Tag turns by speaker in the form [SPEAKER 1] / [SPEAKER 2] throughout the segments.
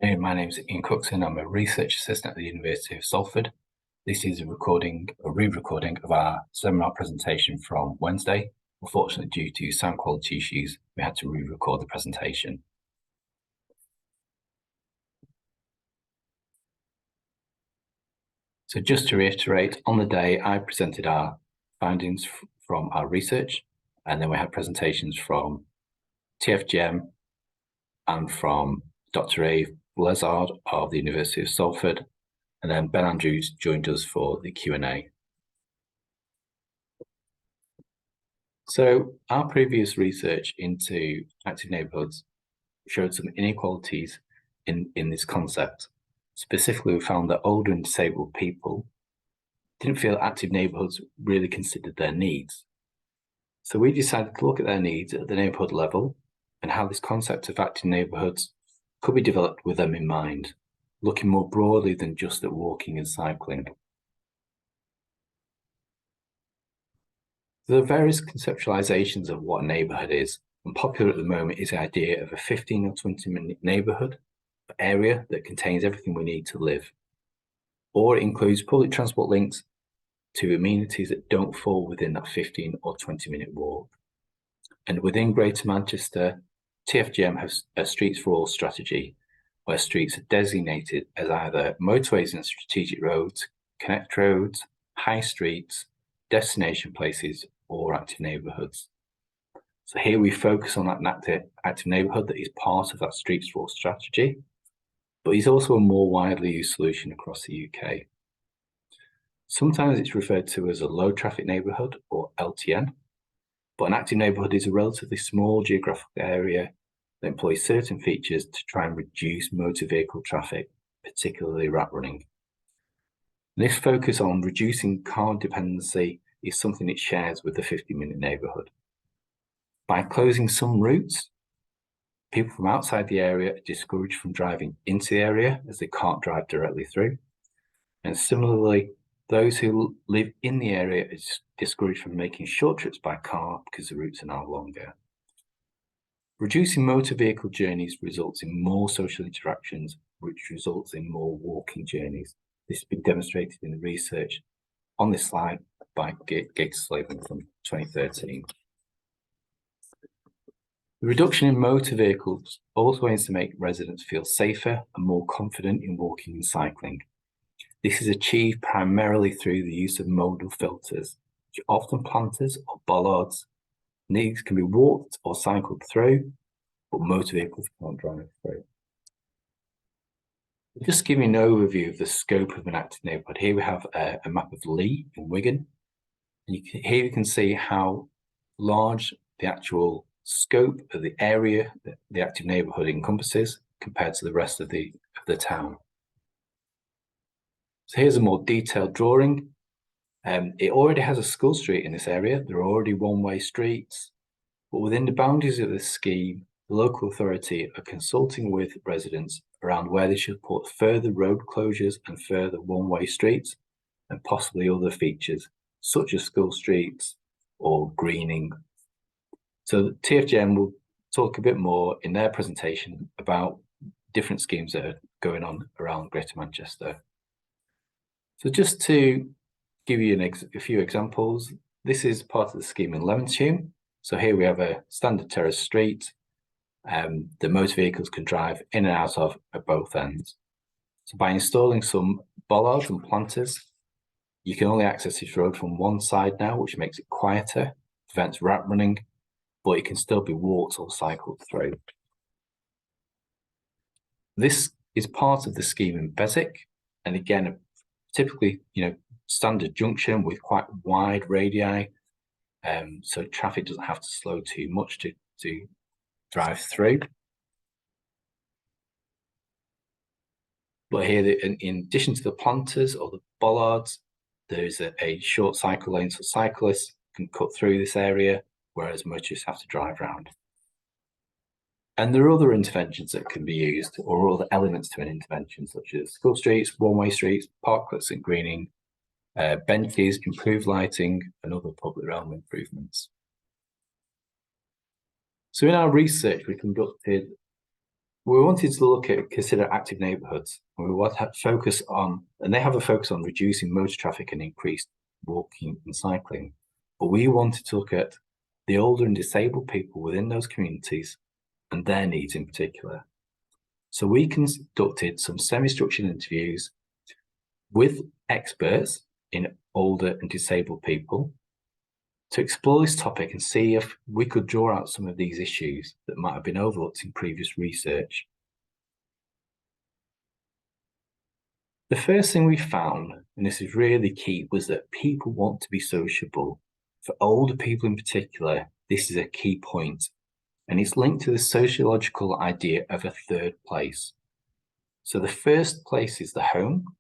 [SPEAKER 1] Hey, my name is Ian Cookson. I'm a research assistant at the University of Salford. This is a re-recording of our seminar presentation from Wednesday. Unfortunately, due to sound quality issues, we had to re-record the presentation. So just to reiterate, on the day I presented our findings from our research, and then we had presentations from TFGM and from Dr. Ave Lezard of the University of Salford, and then Ben Andrews joined us for the Q&A. So our previous research into active neighbourhoods showed some inequalities in this concept. Specifically, we found that older and disabled people didn't feel active neighbourhoods really considered their needs. So we decided to look at their needs at the neighbourhood level and how this concept of active neighbourhoods could be developed with them in mind, looking more broadly than just at walking and cycling. There are various conceptualizations of what a neighbourhood is, and popular at the moment is the idea of a 15 or 20-minute neighbourhood area that contains everything we need to live, or it includes public transport links to amenities that don't fall within that 15 or 20-minute walk. And within Greater Manchester, TFGM has a Streets for All strategy, where streets are designated as either motorways and strategic roads, connect roads, high streets, destination places, or active neighbourhoods. So here we focus on that active neighbourhood that is part of that Streets for All strategy, but is also a more widely used solution across the UK. Sometimes it's referred to as a low traffic neighbourhood, or LTN, but an active neighbourhood is a relatively small geographical area that employs certain features to try and reduce motor vehicle traffic, particularly rat running. This focus on reducing car dependency is something it shares with the 50-minute neighbourhood. By closing some routes, people from outside the area are discouraged from driving into the area as they can't drive directly through. And similarly, those who live in the area are discouraged from making short trips by car because the routes are now longer. Reducing motor vehicle journeys results in more social interactions, which results in more walking journeys. This has been demonstrated in the research on this slide by Gator-Slavin from 2013. The reduction in motor vehicles also aims to make residents feel safer and more confident in walking and cycling. This is achieved primarily through the use of modal filters, which are often planters or bollards. These can be walked or cycled through, but motor vehicles can't drive through. Just giving an overview of the scope of an active neighbourhood. Here we have a map of Lee in Wigan. And here you can see how large the actual scope of the area that the active neighbourhood encompasses compared to the rest of the town. So here's a more detailed drawing. It already has a school street in this area. There are already one-way streets, but within the boundaries of this scheme, the local authority are consulting with residents around where they should put further road closures and further one-way streets, and possibly other features, such as school streets or greening. So TFGM will talk a bit more in their presentation about different schemes that are going on around Greater Manchester. So just to give you a few examples, this is part of the scheme in Levenshulme. So here we have a standard terrace street that most vehicles can drive in and out of at both ends. So by installing some bollards and planters, you can only access this road from one side now, which makes it quieter, prevents rat running, but it can still be walked or cycled through. This is part of the scheme in Beswick, and again, typically, standard junction with quite wide radii, so traffic doesn't have to slow too much to drive through. But here, in addition to the planters or the bollards, there's a short cycle lane so cyclists can cut through this area, whereas motorists have to drive around. And there are other interventions that can be used, or other elements to an intervention, such as school streets, one-way streets, parklets and greening, benches, improved lighting, and other public realm improvements. So in our research, we conducted We wanted to consider active neighbourhoods. We want to focus on, and they have a focus on reducing motor traffic and increased walking and cycling. But we wanted to look at the older and disabled people within those communities and their needs in particular. So we conducted some semi-structured interviews with experts in older and disabled people to explore this topic and see if we could draw out some of these issues that might have been overlooked in previous research. The first thing we found, and this is really key, was that people want to be sociable. For older people in particular, this is a key point, and it's linked to the sociological idea of a third place. So the first place is the home,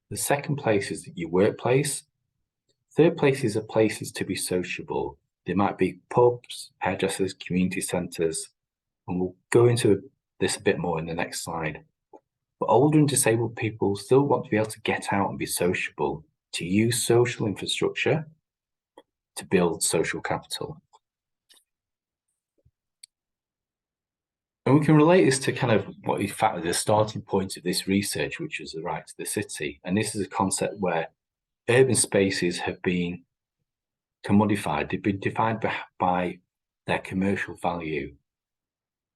[SPEAKER 1] the second place is your workplace, third places are places to be sociable. They might be pubs, hairdressers, community centres, and we'll go into this a bit more in the next slide. But older and disabled people still want to be able to get out and be sociable, to use social infrastructure to build social capital. And we can relate this to kind of what in fact the starting point of this research, which was the right to the city. And this is a concept where urban spaces have been commodified. They've been defined by their commercial value,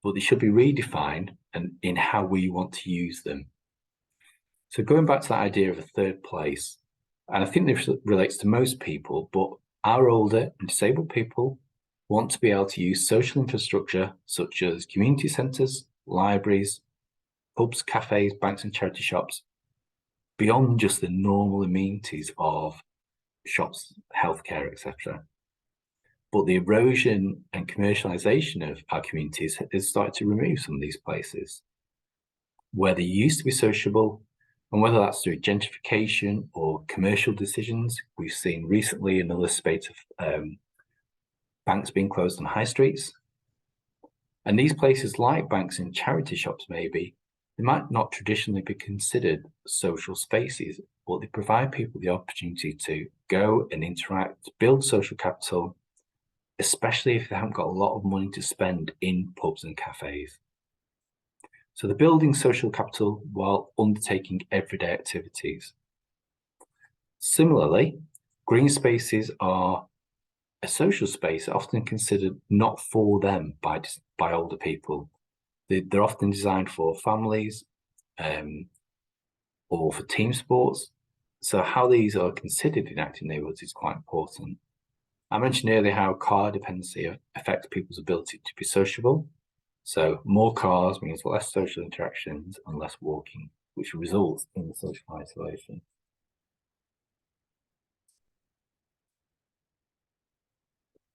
[SPEAKER 1] but they should be redefined and in how we want to use them. So going back to that idea of a third place, and I think this relates to most people, but our older and disabled people want to be able to use social infrastructure such as community centres, libraries, pubs, cafes, banks and charity shops, beyond just the normal amenities of shops, healthcare, etc. But the erosion and commercialisation of our communities has started to remove some of these places where they used to be sociable, and whether that's through gentrification or commercial decisions. We've seen recently another spate of banks being closed on high streets. And these places, like banks and charity shops maybe, they might not traditionally be considered social spaces, but they provide people the opportunity to go and interact, build social capital, especially if they haven't got a lot of money to spend in pubs and cafes. So they're building social capital while undertaking everyday activities. Similarly, green spaces are a social space often considered not for them by older people. They're often designed for families or for team sports. So how these are considered in active neighbourhoods is quite important. I mentioned earlier how car dependency affects people's ability to be sociable. So more cars means less social interactions and less walking, which results in social isolation.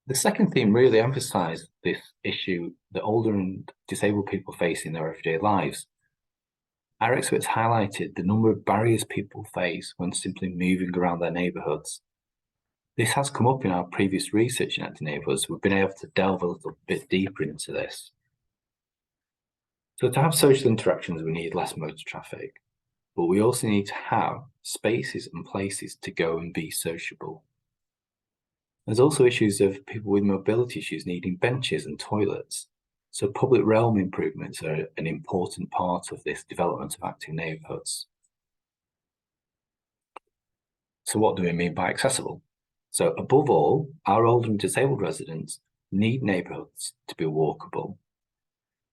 [SPEAKER 1] The second theme really emphasised this issue that older and disabled people face in their everyday lives. Our experts highlighted the number of barriers people face when simply moving around their neighbourhoods. This has come up in our previous research in active neighbourhoods. We've been able to delve a little bit deeper into this. So to have social interactions, we need less motor traffic, but we also need to have spaces and places to go and be sociable. There's also issues of people with mobility issues needing benches and toilets. So public realm improvements are an important part of this development of active neighbourhoods. So what do we mean by accessible? So above all, our older and disabled residents need neighbourhoods to be walkable.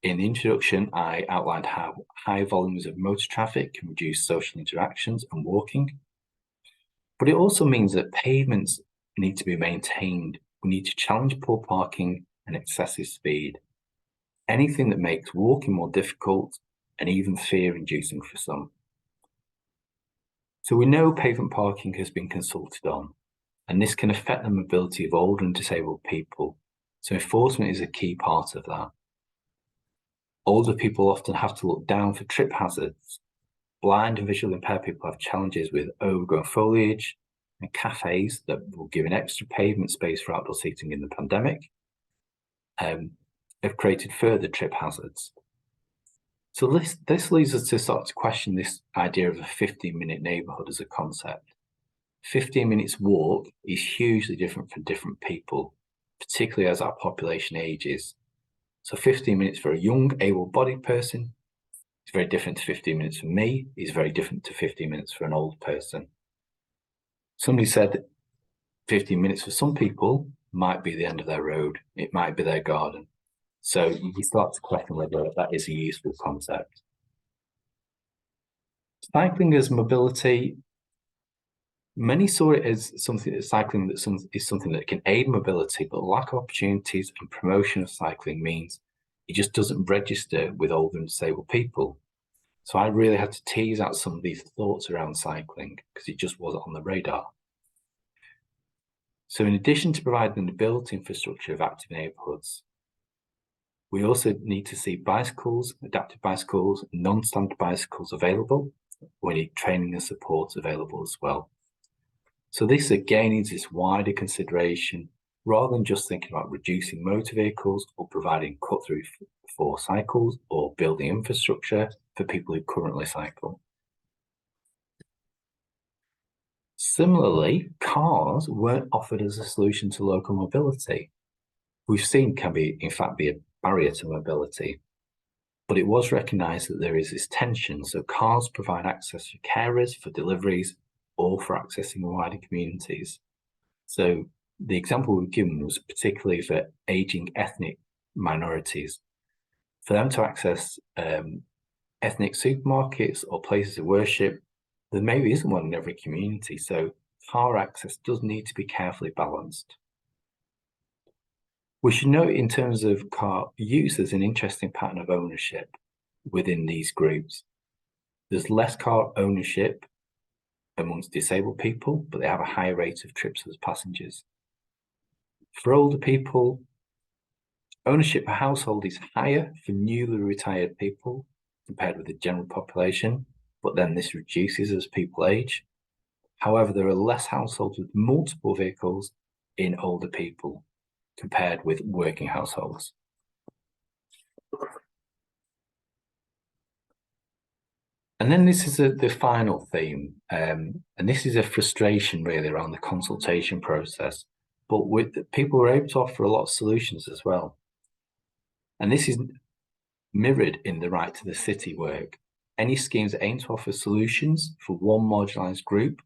[SPEAKER 1] In the introduction, I outlined how high volumes of motor traffic can reduce social interactions and walking. But it also means that pavements need to be maintained. We need to challenge poor parking and excessive speed. Anything that makes walking more difficult and even fear-inducing for some. So we know pavement parking has been consulted on, and this can affect the mobility of older and disabled people. So enforcement is a key part of that. Older people often have to look down for trip hazards. Blind and visually impaired people have challenges with overgrown foliage, and cafes that were given extra pavement space for outdoor seating in the pandemic have created further trip hazards. So this leads us to start to question this idea of a 15-minute neighbourhood as a concept. 15 minutes walk is hugely different for different people, particularly as our population ages. So 15 minutes for a young, able-bodied person It's very different to 15 minutes for me. It's very different to 15 minutes for an old person. Somebody said that 15 minutes for some people might be the end of their road. It might be their garden. So you start to question whether that is a useful concept. Cycling as mobility, many saw it as something that cycling is something that can aid mobility, but lack of opportunities and promotion of cycling means it just doesn't register with older and disabled people. So I really had to tease out some of these thoughts around cycling because it just wasn't on the radar. So in addition to providing the built infrastructure of active neighbourhoods, we also need to see bicycles, adaptive bicycles, non-standard bicycles available. We need training and support available as well. So this again is this wider consideration rather than just thinking about reducing motor vehicles or providing cut-through for cycles or building infrastructure for people who currently cycle. Similarly, cars weren't offered as a solution to local mobility. We've seen can be, in fact, be a barrier to mobility, but it was recognised that there is this tension. So cars provide access for carers, for deliveries, or for accessing wider communities. So the example we've given was particularly for ageing ethnic minorities. For them to access ethnic supermarkets or places of worship, there maybe isn't one in every community. So car access does need to be carefully balanced. We should note in terms of car use, there's an interesting pattern of ownership within these groups. There's less car ownership amongst disabled people, but they have a higher rate of trips as passengers. For older people, ownership per household is higher for newly retired people compared with the general population, but then this reduces as people age. However, there are less households with multiple vehicles in older people compared with working households. And then this is the final theme, and this is a frustration really around the consultation process, but people were able to offer a lot of solutions as well. And this is mirrored in the Right to the City work. Any schemes that aim to offer solutions for one marginalised group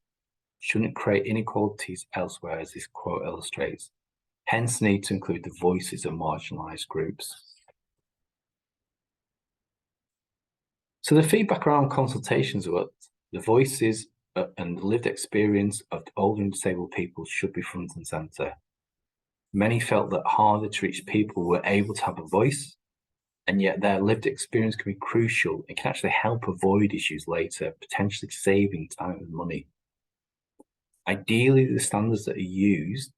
[SPEAKER 1] shouldn't create inequalities elsewhere, as this quote illustrates. Hence, need to include the voices of marginalised groups. So the feedback around consultations was the voices and the lived experience of older and disabled people should be front and centre. Many felt that harder to reach people were able to have a voice, and yet their lived experience can be crucial and can actually help avoid issues later, potentially saving time and money. Ideally, the standards that are used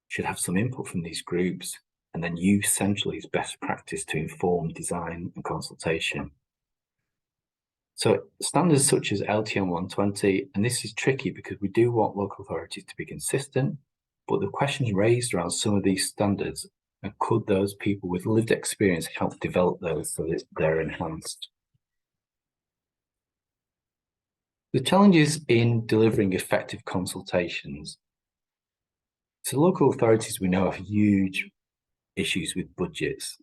[SPEAKER 1] should have some input from these groups and then used centrally as best practice to inform design and consultation. So standards such as LTM 120, and this is tricky because we do want local authorities to be consistent, but the questions raised around some of these standards, and could those people with lived experience help develop those so that they're enhanced? The challenges in delivering effective consultations. So local authorities, we know, have huge issues with budgets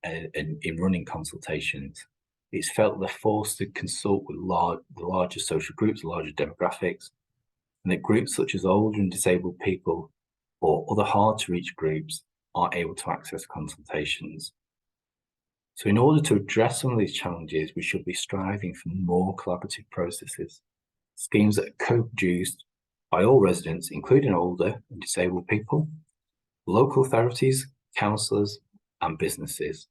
[SPEAKER 1] and in running consultations. It's felt they're forced to consult with the larger social groups, larger demographics, and that groups such as older and disabled people or other hard to reach groups aren't able to access consultations. So in order to address some of these challenges, we should be striving for more collaborative processes, schemes that are co-produced by all residents, including older and disabled people, local authorities, councillors, and businesses.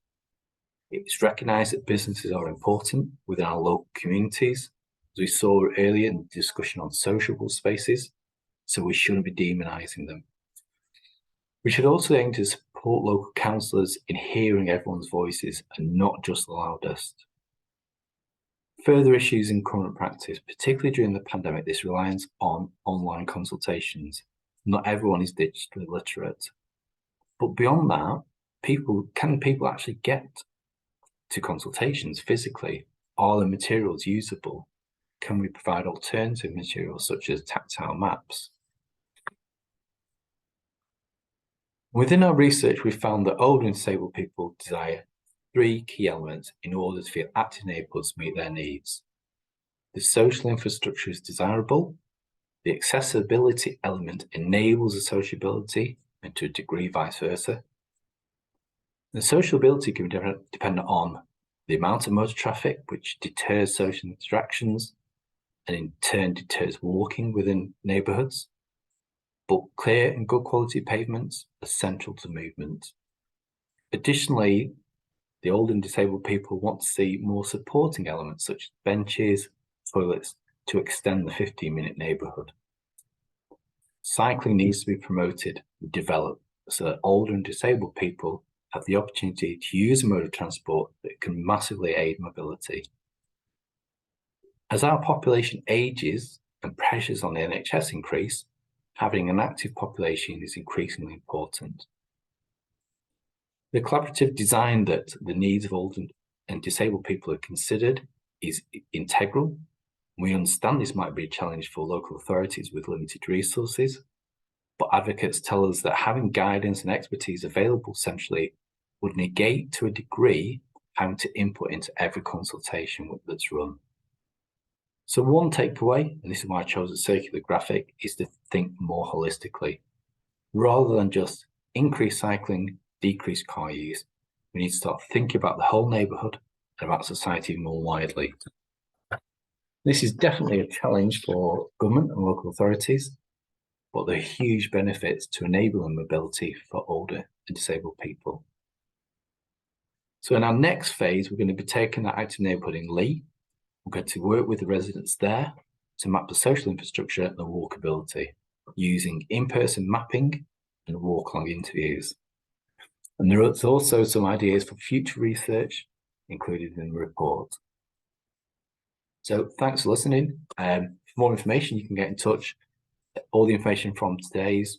[SPEAKER 1] It's recognised that businesses are important within our local communities, as we saw earlier in the discussion on sociable spaces, so we shouldn't be demonising them. We should also aim to support local councillors in hearing everyone's voices and not just the loudest. Further issues in current practice, particularly during the pandemic, this reliance on online consultations. Not everyone is digitally literate. But beyond that, can people actually get to consultations physically? Are the materials usable? Can we provide alternative materials such as tactile maps? Within our research, we found that older and disabled people desire three key elements in order to feel active neighbourhoods meet their needs. The social infrastructure is desirable, the accessibility element enables the sociability, and to a degree vice versa. The sociability can be dependent on the amount of motor traffic, which deters social interactions and in turn deters walking within neighbourhoods. But clear and good quality pavements are central to movement. Additionally, the old and disabled people want to see more supporting elements such as benches, toilets to extend the 15-minute neighbourhood. Cycling needs to be promoted and developed so that older and disabled people have the opportunity to use a mode of transport that can massively aid mobility. As our population ages and pressures on the NHS increase, having an active population is increasingly important. The collaborative design that the needs of older and disabled people are considered is integral. We understand this might be a challenge for local authorities with limited resources, but advocates tell us that having guidance and expertise available centrally would negate to a degree having to input into every consultation that's run. So one takeaway, and this is why I chose a circular graphic, is to think more holistically. Rather than just increase cycling, decrease car use, we need to start thinking about the whole neighbourhood and about society more widely. This is definitely a challenge for government and local authorities, but there are huge benefits to enabling mobility for older and disabled people. So in our next phase, we're going to be taking that active neighbourhood in Lee. We're going to work with the residents there to map the social infrastructure and the walkability using in-person mapping and walk-along interviews. And there are also some ideas for future research included in the report. So thanks for listening. For more information, you can get in touch. All the information from today's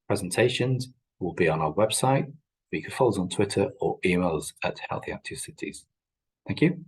[SPEAKER 1] presentations will be on our website. You can follow us on Twitter or email us at Healthy Active Cities. Thank you.